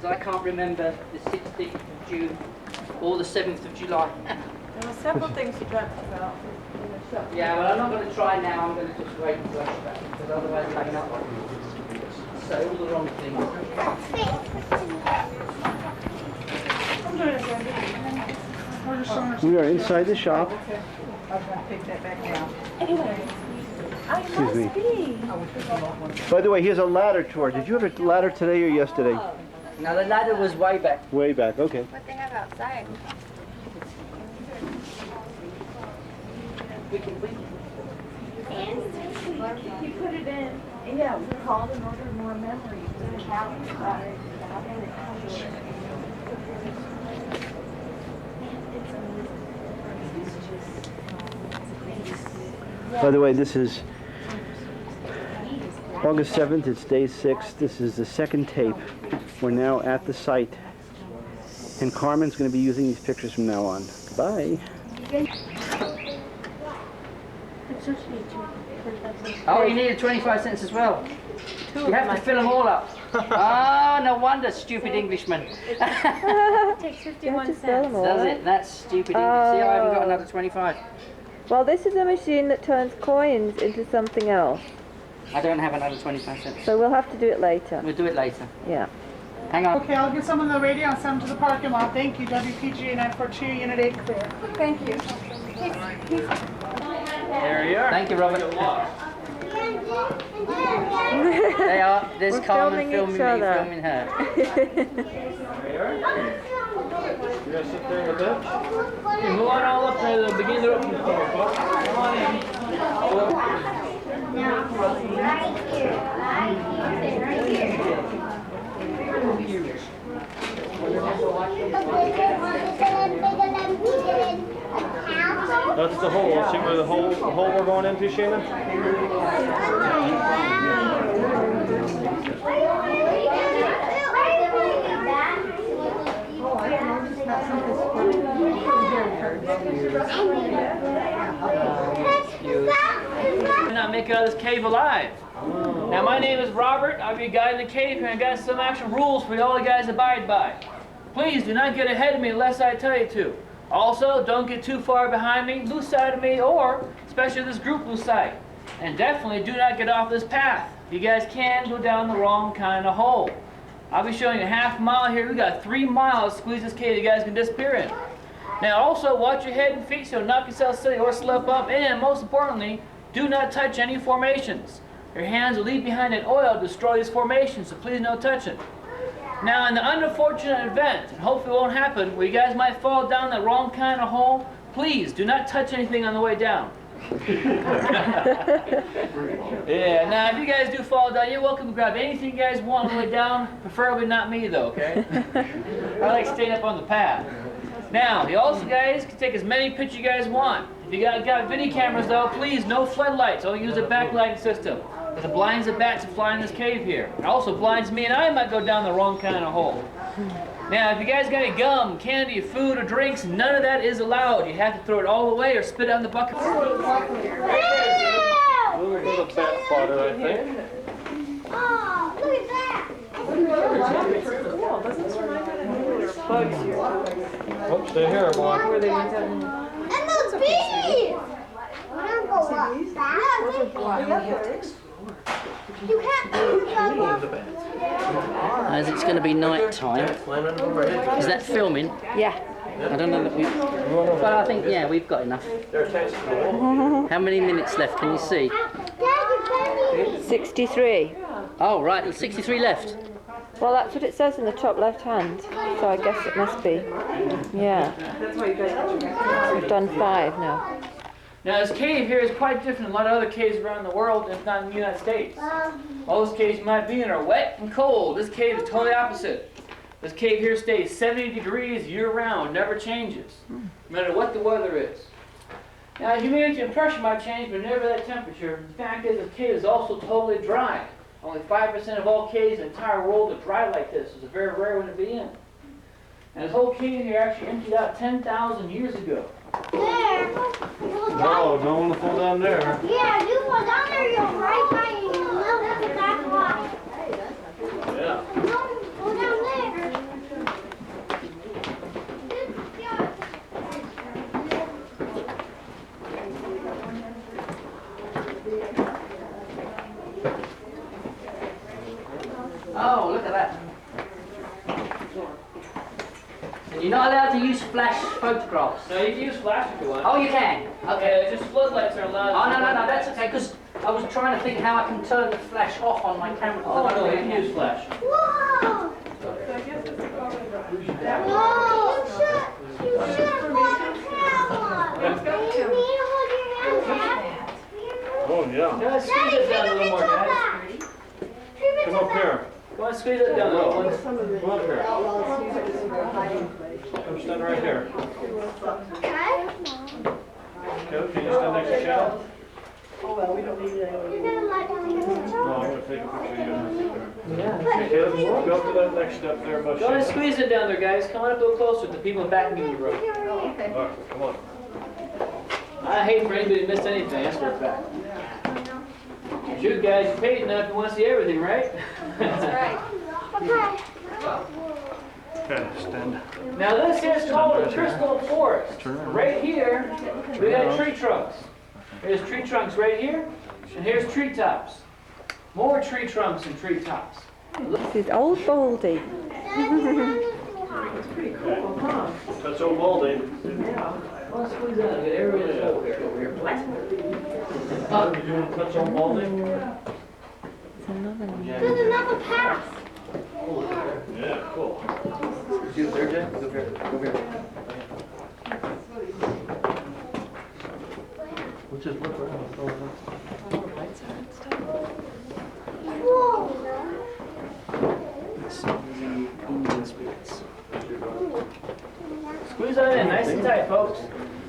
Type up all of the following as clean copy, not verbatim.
because I can't remember the 16th of June or the 7th of July. There were several things you dreamt about in the shop. Yeah, well, I'm not going to try now. I'm going to just wait until I get back, because otherwise I can say all the wrong things. We are inside the shop. I was going to take that back down. Excuse me. By the way, here's a ladder tour. Did you have a ladder today or yesterday? Now, the ladder was way back. Way back, okay. What they have outside. We can You put it in. Yeah, we called and ordered more memory for the challenge. By the way, this is August 7th, it's day 6. This is the second tape. We're now at the site. And Carmen's going to be using these pictures from now on. Bye. Oh, you needed 25 cents as well. You have to fill them all up. Oh, no wonder, stupid Englishman. It takes 51 cents. Does it? That's stupid English. See, I haven't got another 25. Well, this is a machine that turns coins into something else. I don't have another 25 cents. So we'll have to do it later. We'll do it later. Yeah. Hang on. Okay, I'll get some on the radio and send them to the parking lot. Thank you. WPG 942, Unit 8 clear. Thank you. There you are. Thank you, Robert. They are. There's Carmen filming me, filming her. You guys sit there with that? Okay, move on all up there. They'll begin to open the door, folks. Come on in. That's the hole. See where the hole we're going into, Shannon? Not make it out of this cave alive. Now my name is Robert. I'll be a guide in the cave here, and I got some actual rules for all you guys to abide by. Please do not get ahead of me unless I tell you to. Also, don't get too far behind me, lose sight of me, or especially this group lose sight. And definitely do not get off this path. You guys can go down the wrong kind of hole. I'll be showing you a half mile here. We got 3 miles to squeeze this cave you guys can disappear in. Now also watch your head and feet so you don't knock yourself silly or slip up, and most importantly, do not touch any formations. Your hands will leave behind an oil to destroy these formations, so please no touching. Now in the unfortunate event, and hopefully it won't happen, where you guys might fall down the wrong kind of hole, please do not touch anything on the way down. Yeah, now if you guys do fall down, you're welcome to grab anything you guys want on the way down, preferably not me though, okay? I like staying up on the path. Now, you also guys can take as many pictures you guys want. If you got video cameras though, please no floodlights, only use a backlighting system. Because it blinds the bats that fly in this cave here. It also blinds me, and I might go down the wrong kind of hole. Now, if you guys got any gum, candy, food, or drinks, none of that is allowed. You have to throw it all away or spit it out in the bucket. A little bit of bat fodder, I think. Oh, look at that. Cool. Doesn't this remind me of there are bugs here? Oops, stay here, boy. Where they went down. And those bees. I don't go up that. You can't go up. As it's going to be night time. Is that filming? Yeah. I don't know that we. But I think we've got enough. How many minutes left? Can you see? 63. Oh right, there's 63 left. Well, that's what it says in the top left hand. So I guess it must be. Yeah. That's why you guys got your We've done 5 now. Now this cave here is quite different than a lot of other caves around the world, if not in the United States. Most caves you might be in are wet and cold. This cave is totally opposite. This cave here stays 70 degrees year-round, never changes, no matter what the weather is. Now humidity and pressure might change, but never that temperature. The fact is, this cave is also totally dry. Only 5% of all caves in the entire world are dry like this. It's a very rare one to be in. And this whole cave here actually emptied out 10,000 years ago. There. No, don't want to fall down there. Yeah, you go down there, you're right by you. Look at that rock. Yeah. No, go down there. And you're not allowed to use flash photographs. No, you can use flash if you want. Oh, you can? Okay. Yeah, just floodlights are allowed. Oh, no, that's okay, because I was trying to think how I can turn the flash off on my camera. Oh, no, you can use flash. Whoa! You should hold a camera. You need to hold your hand. Oh, yeah. Guys, squeeze it down a little more, guys. Come up here. Go on, squeeze it down a little more. Come up here. Come stand right here. Okay, can you stand next to Cal? Oh, well, we don't need it anyway. You're gonna let them No, I'm gonna take a picture of you. Caleb, go up to that next step there, Go ahead and squeeze it down there, guys. Come on up a little closer. The people backing in the room. All right, come on. I hate for anybody to miss anything. That's for a fact. Shoot, guys, you paid enough. You want to see everything, right? That's right. Okay, stand. Now this here is called a crystal forest. Right here, we got tree trunks. Here's tree trunks right here, and here's treetops. More tree trunks and treetops. This is Old Baldy. That's old Baldy. Let's squeeze out. Get everybody in the hole here. Over here. You doing touch on Baldy? It's another one. There's another pass. Yeah, cool. See up there, Jay? Go here. Go here. What's this look Squeeze that in, nice and tight, folks.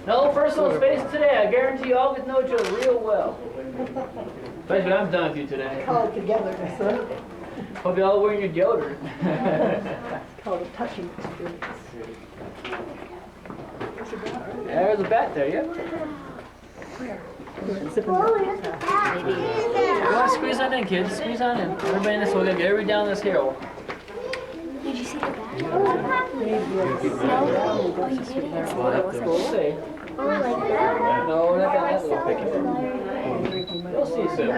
No personal space today. I guarantee you all get to know each other real well. Especially when I'm done with you today. Called together, so Hope you all wearing your deodorant. it's called a touching experience. There's a bat there, yeah. Oh, there's a pass. Go on, squeeze on in, kids. Squeeze on in. Everybody in this way, get everybody down this hill. Did you see the back? We'll see. Oh, like that? No, not that little picky. You'll see soon.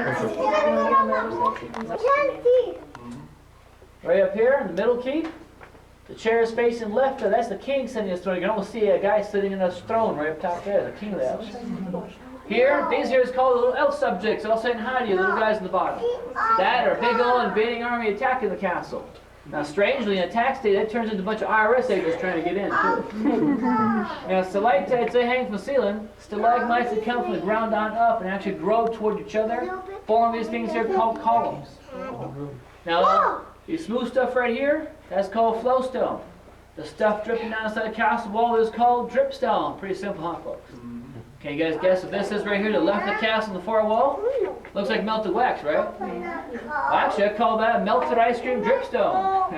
Can't see. Right up here in the middle keep, the chair is facing left. That's the king sitting in his throne. You can almost see a guy sitting in his throne right up top there, the king of the elves. Here, these here is called the little elf subjects. They're all saying hi to you, little guys in the bottom. That are a big old invading army attacking the castle. Now, strangely, in a tax day, that turns into a bunch of IRS agents trying to get in, too. Now, stalactites, they hang from the ceiling. Stalagmites, they come from the ground on up and actually grow toward each other, form these things here called columns. Now, the smooth stuff right here, that's called flowstone. The stuff dripping down inside the castle wall is called dripstone. Pretty simple, huh, folks? Can you guys guess what this is right here to the left of the castle on the far wall? Looks like melted wax, right? Well, actually, I call that melted ice cream dripstone.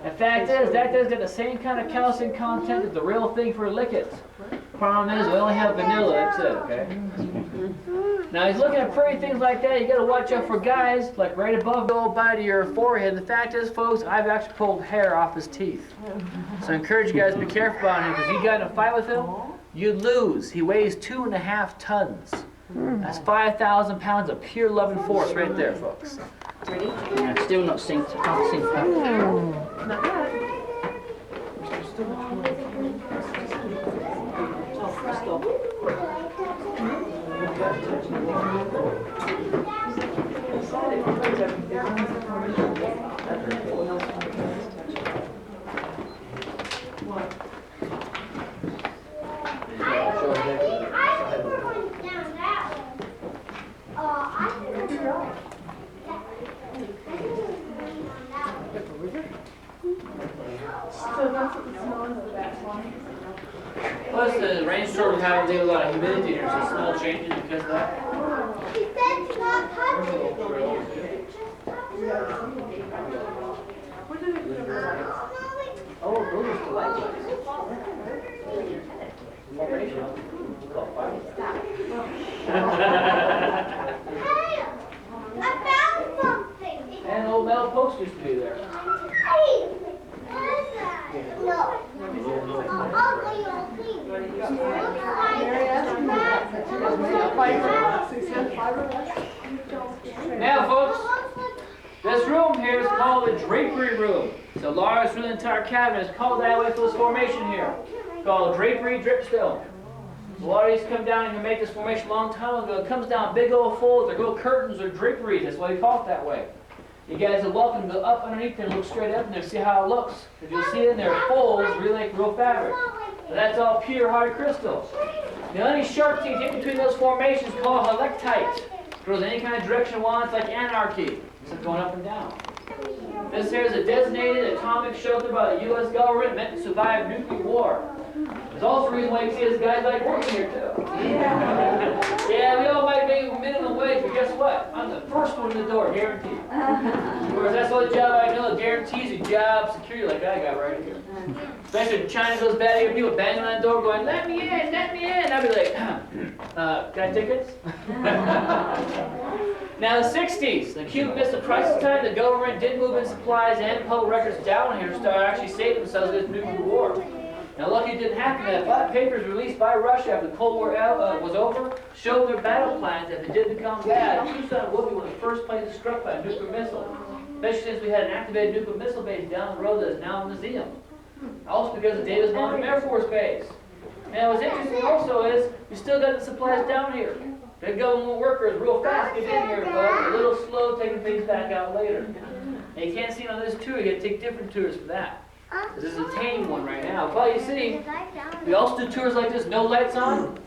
The fact is, that does get the same kind of calcium content as the real thing for liquids. Problem is, we only have vanilla, that's it, okay? Now, he's looking at pretty things like that. You gotta watch out for guys, like right above the old bite of your forehead. And the fact is, folks, I've actually pulled hair off his teeth. So I encourage you guys to be careful about him, because you got in a fight with him, you'd lose. He weighs 2.5 tons. That's 5,000 pounds of pure love and force right there, folks. Yeah, still not synced. I can't sync that. Plus, the rainstorm had a lot of humidity here, so smell changes because of that. He said to not touch it. Oh, those are stalactites. Hey, I found something. And old metal post used to be there. Hey, what is that? No. An ugly old thing. Now, folks, this room here is called the drapery room. So large through the entire cabin is called that way for this formation here. Called drapery dripstone. A lot of these come down and make this formation a long time ago. It comes down big old folds, like little curtains or draperies. That's why we call it that way. You guys are welcome to go up underneath there and look straight up in there, see how it looks. Because you'll see in there folds really like real fabric. But that's all pure hard crystal. The only sharp thing in between those formations is called helictite. It goes any kind of direction it wants, like anarchy. Instead of going up and down. This here is a designated atomic shelter by the U.S. government meant to survive nuclear war. There's also a reason why you see this guy like working here too. Yeah, we all might make minimum wage, but guess what? I'm the first one in the door, guaranteed. Of course, that's the only job I know that guarantees you job security like I got right here. Especially when China goes bad, you hear people banging on the door going, let me in, let me in. I'd be like, can I tickets? Now the 60s, the Cuban Missile Crisis time, the government did move in supplies and public records down here to start actually saving themselves against nuclear war. Now lucky it didn't happen. That black papers released by Russia after the Cold War was over showed their battle plans that if it did become bad, Tucson would be one of the first places struck by a nuclear missile. Especially since we had an activated nuclear missile base down the road that is now a museum. Also because of Davis Montgomery Air Force Base. And what's interesting also is we still got the supplies down here. The government workers real fast get in here, but a little slow taking things back out later. And you can't see it on this tour, you gotta take different tours for that. This is a tame one right now. But you see, we also do tours like this, no lights on,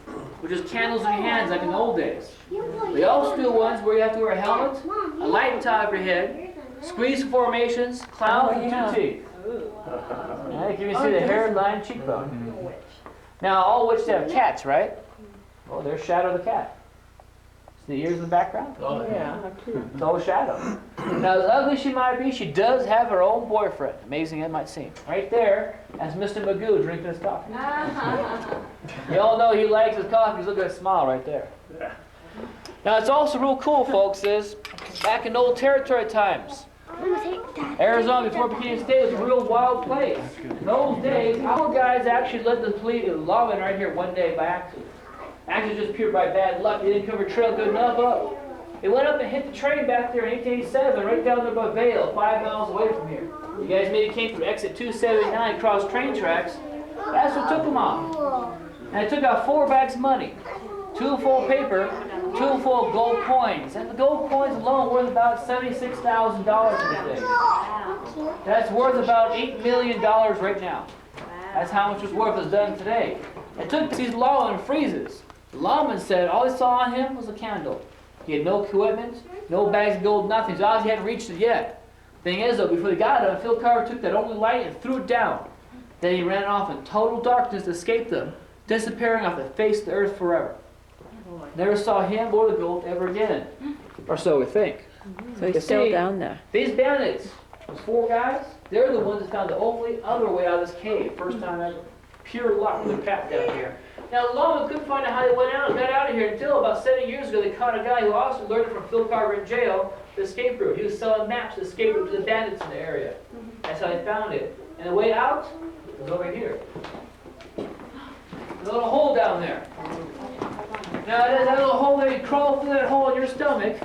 with just candles in your hands like in the old days. We also do ones where you have to wear a helmet, a light on top of your head, squeeze formations, clowns, and 2 teeth. Yeah, you can even see the hairline, cheekbone. Now, all witches have cats, right? Well, there's Shadow the cat. See the ears in the background? Oh, yeah. It's all a shadow. Now, as ugly as she might be, she does have her own boyfriend. Amazing it might seem. Right there, that's Mr. Magoo drinking his coffee. You all know he likes his coffee. Look at that smile right there. Now, it's also real cool, folks, is back in old territory times, Arizona, before it became a state, was a real wild place. In those days, our guys actually led the fleet of lawmen right here one day by accident. Actually just pure by bad luck. They didn't cover trail good enough up. They went up and hit the train back there in 1887, right down there by Vail, 5 miles away from here. You guys maybe came through exit 279, across train tracks. That's what took them off. And it took out 4 bags of money, 2 full paper, 2 full gold coins. And the gold coins alone worth about $76,000 in today. That's worth about $8 million right now. That's how much was worth is done today. It took these lawmen freezes. The lawman said all he saw on him was a candle. He had no equipment, no bags of gold, nothing. So obviously he hadn't reached it yet. Thing is though, before they got it, Phil Carver took that only light and threw it down. Then he ran off in total darkness to escape them, disappearing off the face of the earth forever. Never saw him or the gold ever again. Or so we think. So he's still down there. These bandits, those 4 guys, they're the ones that found the only other way out of this cave. First time ever. Pure luck with a trap down here. Now the lawmen couldn't find out how they went out and got out of here until about 7 years ago they caught a guy who also learned it from Phil Carver in jail, the escape route. He was selling maps to escape route to the bandits in the area. That's how they found it. And the way out was over here. There's a little hole down there. Now that little hole there, you crawl through that hole in your stomach,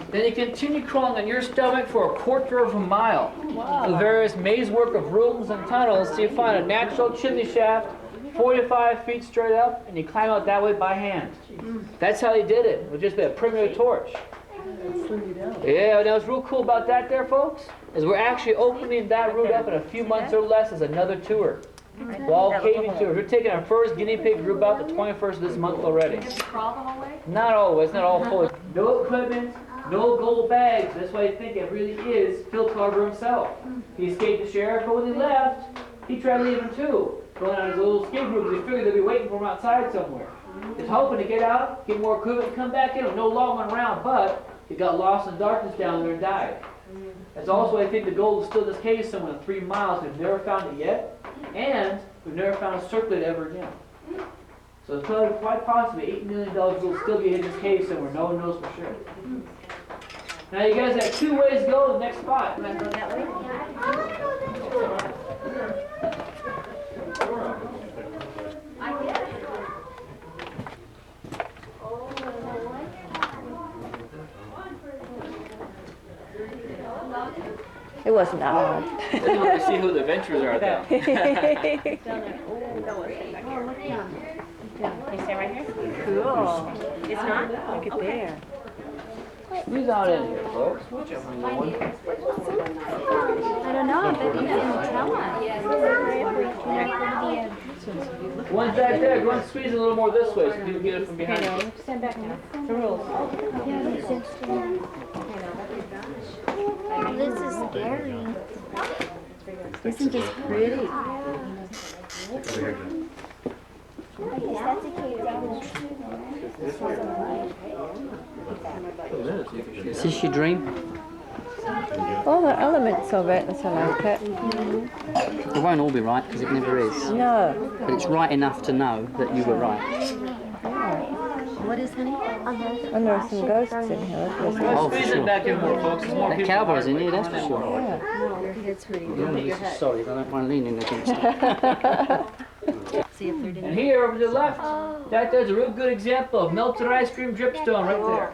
then you continue crawling on your stomach for a 1/4 of a mile. Wow. The various maze work of rooms and tunnels till you find a natural chimney shaft 45 feet straight up, and you climb out that way by hand. That's how they did it. It was just a primitive torch. Yeah, now what's real cool about that there, folks, is we're actually opening that route up in a few months or less as another tour. Wall caving tour. We're taking our first guinea pig group out the 21st of this month already. Not always, not all fully. No equipment, no gold bags. That's why I think it really is Phil Carver himself. He escaped the sheriff, but when he left, he tried leaving too. Going on his little escape route because he figured they'd be waiting for him outside somewhere. He's hoping to get out, get more equipment, and come back in with no lawman around, but he got lost in darkness down there and died. That's also, I think, the gold is still in this cave somewhere in 3 miles. We've never found it yet, and we've never found a circlet ever again. So it's probably quite possibly $8 million will still be in this cave somewhere. No one knows for sure. Now you guys have 2 ways to go to the next spot. Want to go that way? Hey, wasn't that hard. Let's look to see who the adventurers are then. Cool. It's not? Look at there. Who's out in here, folks? Whichever one. I don't know, but you can tell us. One's back there. Go and squeeze it a little more this way so people get it from behind you. Stand back and the rules. This is scary. Isn't this pretty? Is this your dream? All the elements of it, that's I like it. It won't all be right because it never is. No. But it's right enough to know that you were right. What is honey? And there are some ghosts in here. Oh, for Squeeze it sure. back in more, folks. There's more That people cowboy's in here, that's for sure. Yeah. That's pretty Yeah, sorry, I don't mind leaning against it. See if they're And here over to the left, there's a real good example of melted ice cream dripstone right there.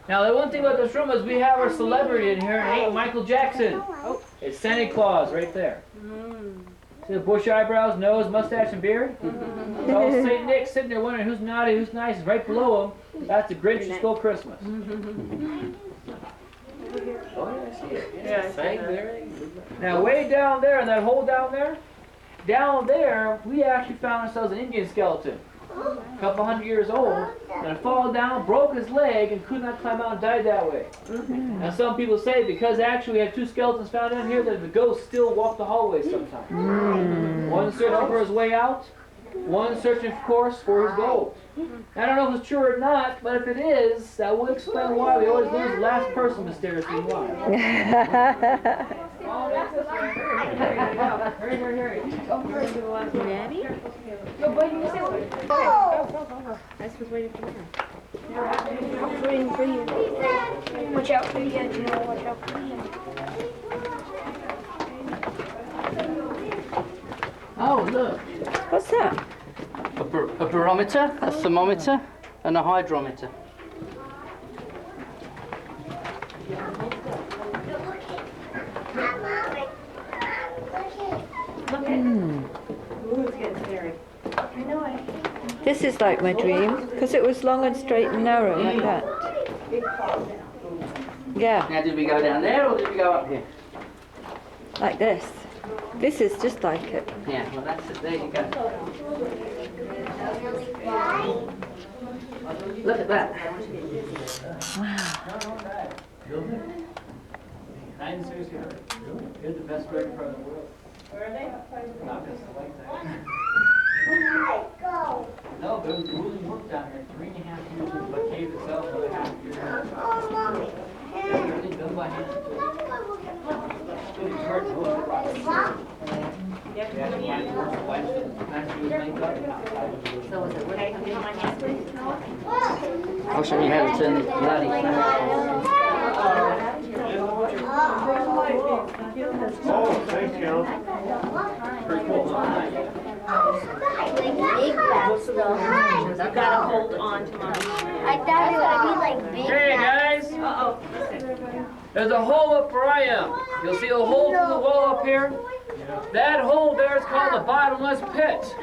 Now the one thing about this room is we have our celebrity in here, and it ain't Michael Jackson. It's Santa Claus right there. See the bush eyebrows, nose, mustache, and beard? It's all St. Nick sitting there wondering who's naughty, who's nice. Right below him, that's the Grinch who stole Christmas. Oh yeah, I see it. Yeah, there. Now way down there, in that hole down there, we actually found ourselves an Indian skeleton. A couple 100 years old, and it fell down, broke his leg, and could not climb out and died that way. Now some people say because actually we have two skeletons found in here that the ghosts still walk the hallways sometimes. One searching for his way out, one searching, of course, for his gold. I don't know if it's true or not, but if it is, that will explain why we always lose the last person mysteriously alive. Hurry. Natty? Oh! I was waiting for that. I'm waiting for you. Watch out for you, Gino. Watch out for you. Oh, look. What's that? A barometer, a thermometer, and a hydrometer. Ooh, it's getting scary. This is like my dream, because it was long and straight and narrow like that. Yeah, Now, did we go down there or did we go up here? like this. This is just like it. Yeah, well, that's it. There you go. Look at that. You're the best record in the world. Where are they? Not just like that. No, but it was grueling work down here. 3.5 years of the cave itself, another half year. Everything done by hand. It's hard to look at rocks. Yeah, so is it okay? Can you hold my hand, please? I'll show you how to turn the bloody fan. Oh, thanks, Carol. pretty cool. You've got to hold on to mine. I thought it would be like big. Hey guys, Uh-oh. there's a hole up where I am. You'll see a hole through the wall up here. That hole there is called the bottomless pit.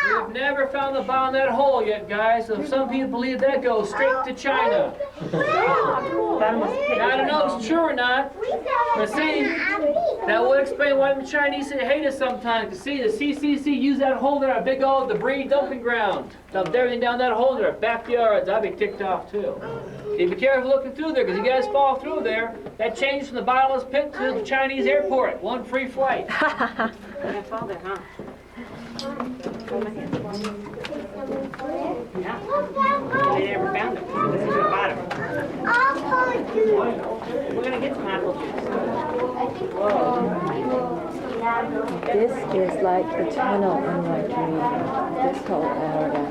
We've never found the bottom of that hole yet, guys. So some people believe that goes straight to China. I don't know if it's true or not, but see, that would explain why the Chinese hate us sometimes. You see, the CCC use that hole there, a big old debris dumping ground. Dumped everything down that hole in their backyards. I'd be ticked off too. So be careful looking through there, because you guys fall through there, that changes from the bottomless pit to the Chinese airport. One free flight. You're gonna fall there, huh? Hold my hand. Yeah. They never found it. This is the bottom. We're gonna get some apple juice. This is like the tunnel in my dream. This whole area.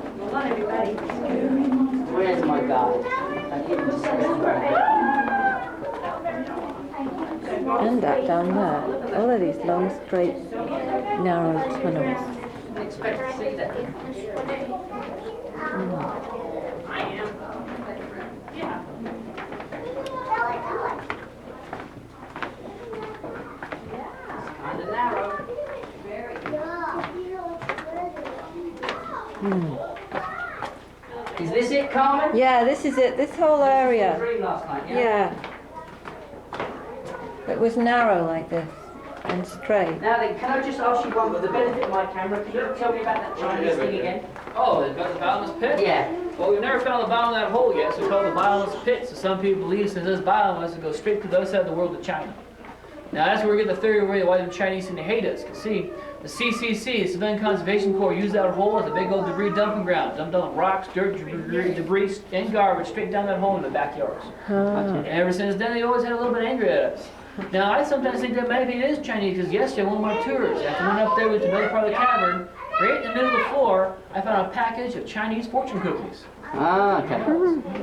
Where's my guide? And that down there. All of these long, straight, narrow tunnels. I expect to see that. I am. Yeah. narrow. Is this it, Carmen? Yeah, this is it. This whole area. Dream last night, Yeah. It was narrow like this and straight. Now then, can I just ask you one for the benefit of my camera? Can you tell me about that Chinese thing again? Oh, they've got the bottomless pit? Yeah. Well, we've never found the bottom of that hole yet, so it's called the bottomless pit. So some people believe since it's bottomless, it goes straight to the other side of the world to China. Now that's where we get the theory why the Chinese seem to hate us. Because see, the CCC, the Civilian Conservation Corps, used that hole as a big old debris dumping ground. Dumped all the rocks, dirt, debris, and garbage straight down that hole in the backyards. And ever since then, they always had a little bit angry at us. Now, I sometimes think that maybe it is Chinese, because yesterday, one of my tours, after I went up there with another part of the cavern, right in the middle of the floor, I found a package of Chinese fortune cookies. Ah, okay.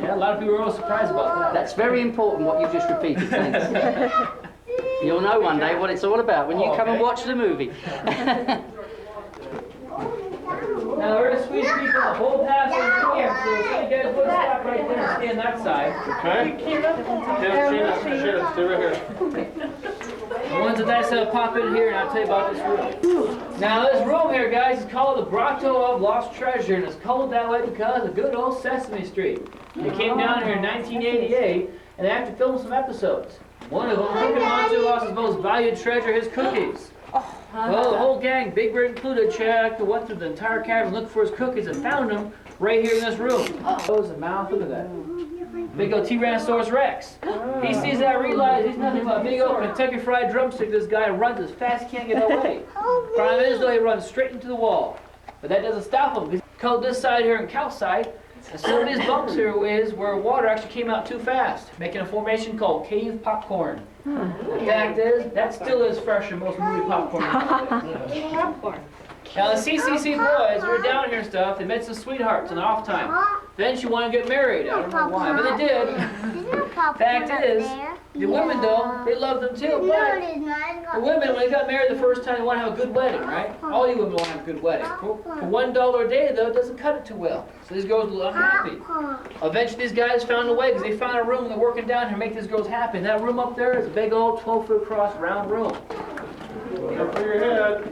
Yeah, a lot of people were real surprised about that. That's very important what you've just repeated, thanks. You'll know one day what it's all about when you come and watch the movie. Now, we're the Swedish people, the whole path is here, so you guys would stop right there and stay on that side. Okay. Stay right here. The ones that nice pop in here, and I'll tell you about this room. Now, this room here, guys, is called the Grotto of Lost Treasure, and it's called that way because of good old Sesame Street. They came down here in 1988, and they had to film some episodes. One of them, Cookie Monster, lost his most valued treasure, his cookies. Well, the whole gang, Big Bird included, checked, went through the entire cavern, looked for his cookies, and found them right here in this room. Close the mouth, look at that. Big old Tyrannosaurus Rex. He sees that, realizes he's nothing but a big old Kentucky Fried Drumstick. This guy runs as fast as he can get away. Problem is, though, he runs straight into the wall. But that doesn't stop him. He's called this side here and calcite. And some of these bumps here is where water actually came out too fast, making a formation called cave popcorn. The fact is, that still is fresher than most movie popcorn. Now the CCC boys were down here and stuff, they met some sweethearts in the off time. Then she wanted to get married, I don't know why, but they did. Fact is, the women though, they loved them too, but the women, when they got married the first time, they want to have a good wedding, right? All you women want to have a good wedding. For $1 a day though, it doesn't cut it too well. So these girls were unhappy. Eventually these guys found a way, because they found a room and they're working down here to make these girls happy. And that room up there is a big old 12-foot across round room. Over your head.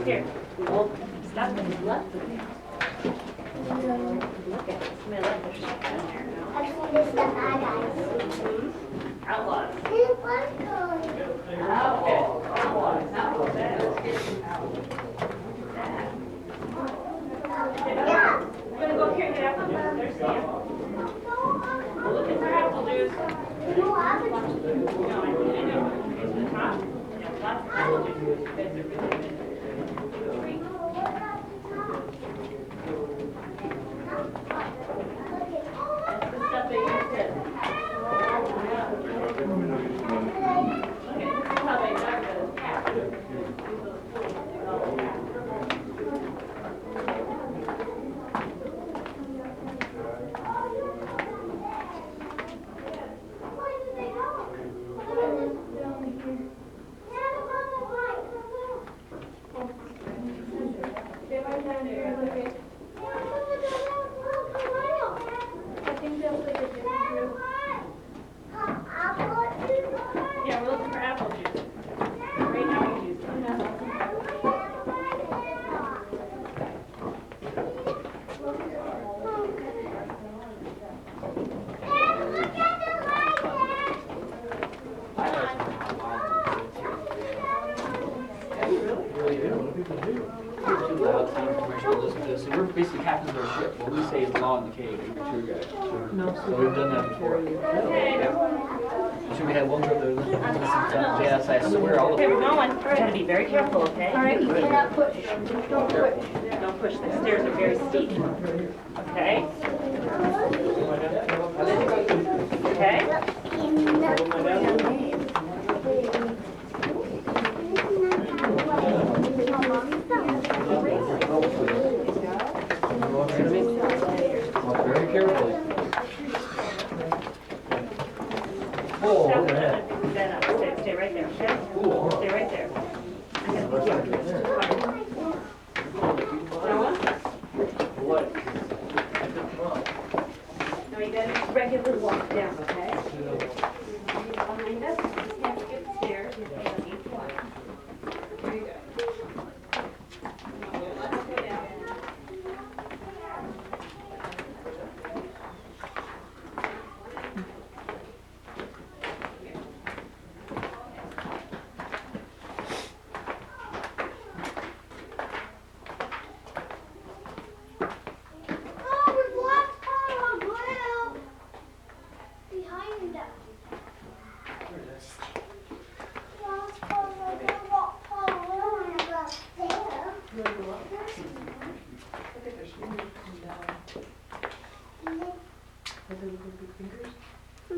Here. Stop and look. Look at it. Smell it. There's shit in there now. Actually, this is the bad guys. Outlaws. We're gonna go here and get apple juice. There's Sam. We're looking for apple juice. No, I know. It's to the top. There's lots of apple juice. You guys are really good. That's the stuff they used to. Okay, this is how they dug the cap. Yeah, we're looking for apple juice. Right now, we juice. So we're basically captains of our ship. What we say is law in the cave. We're tour guide. So we've done that before. Should we have one group that listen to yes, I swear all the Okay, we're going. We're gonna be very careful, okay? All right, you cannot push. Don't push. Don't push. The stairs are very steep. Okay? Okay? very carefully. Oh, look at that. Stand up. Stay right there, okay? Stay right there. What? No, you gotta get a little walk down, okay? Behind us, just have to get the stairs. Here you go. Let's go down. Oh, we walked on a grill. Behind us. Walked on a grill, walked on a grill, and I got there.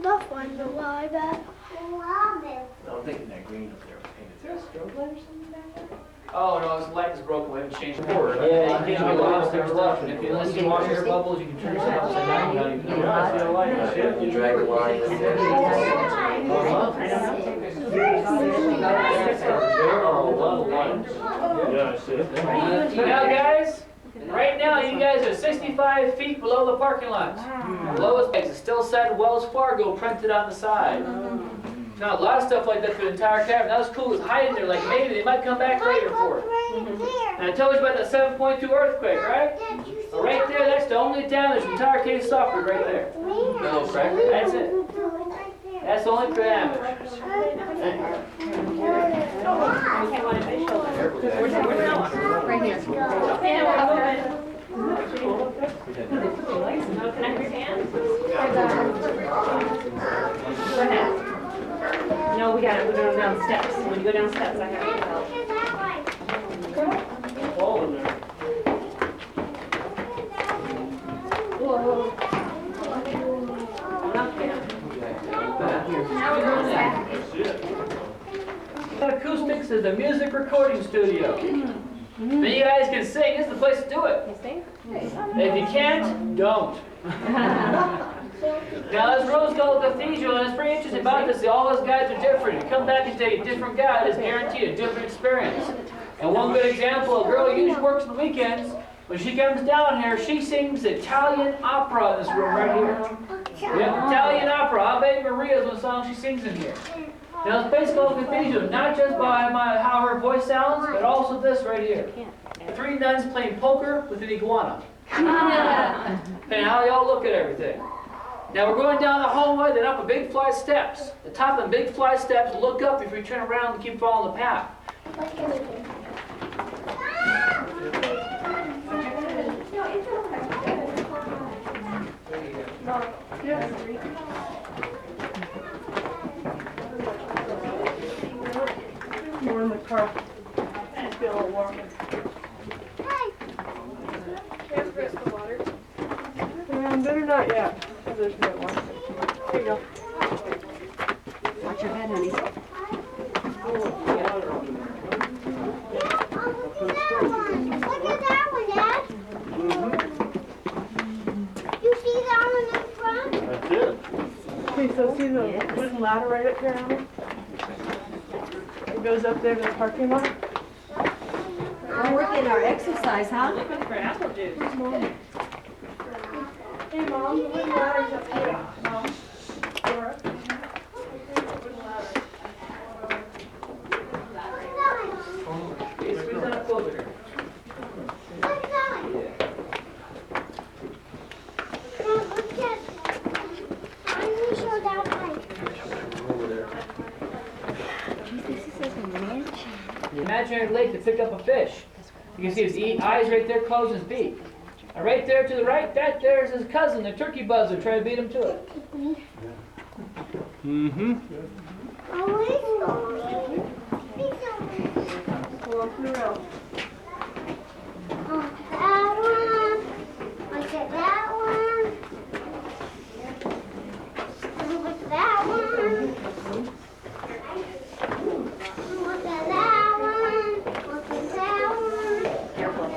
That's one the why that rabbit. I'm thinking that green up there was painted. Oh, no, his light is broken, we haven't changed the board. Yeah, you can't do lots of stuff, and if you unless you wash air bubbles, you can turn yourself upside down. You don't even know. Yeah, I see the light. You drag the line in there. Yeah, I see it. Now, guys, right now, you guys are 65 feet below the parking lot. Lowest place is still said Wells Fargo printed on the side. Now, a lot of stuff like that for the entire cabin. That was cool. It was hiding there, like maybe they might come back later for it. And I told you about the 7.2 earthquake, right? So right there, that's the only damage the entire case suffered right there. No crack. That's it. That's the only damage. Right here. Okay, now we're moving. No, connect your hands. Go ahead. No, we got it. We're going down steps. When you go down steps, I have to help. Fall in there. Acoustics is the music recording studio. Then you guys can sing. This is the place to do it. If you can't, don't. Now, this Rose Gold Cathedral, and it's pretty interesting about this. All those guys are different. You come back and take a different guide, it's guaranteed a different experience. And one good example, a girl who usually works on the weekends, when she comes down here, she sings Italian opera in this room right here. Yeah, Italian opera. Ave Maria is one song she sings in here. Now, this place called Cathedral, not just by how her voice sounds, but also this right here. 3 nuns playing poker with an iguana. And how y'all look at everything. Now we're going down the hallway, then up a big flight of steps. The top of the big flight of steps, look up if you turn around and keep following the path. We're in the car. Feel a little warm. Better not yet. There's no one. Here you go. Watch your head, honey. Look at that one, Dad. You see that one in front? That's it. Okay, so see the wooden ladder right up here, Anna? It goes up there to the parking lot. We're working our exercise, huh? Looking for apple juice. Hey, Mom, the wooden ladder's up here. Mom. Laura. Wooden ladder. Okay, squeeze that up closer here. What's that? Look at. I'm gonna show that one. Imaginary lake to pick up a fish. You can see his eyes right there, close his beak. And right there to the right, that there's his cousin, the turkey buzzard, trying to beat him to it. Mm-hmm. Walking around. That one. Look at that one. Look at that one. Look at that one. Look at that one. Careful.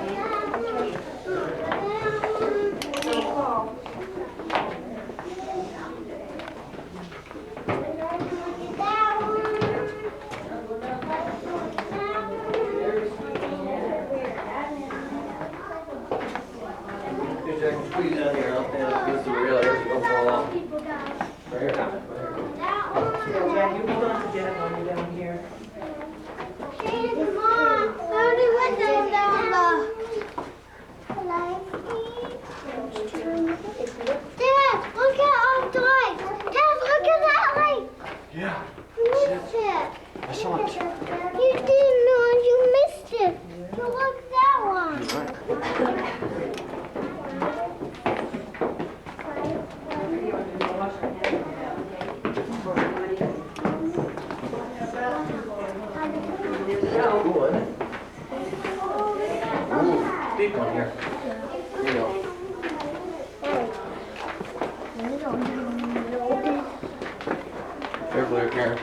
Careful there, Karen.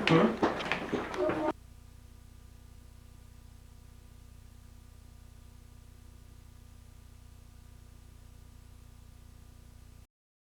Hmm?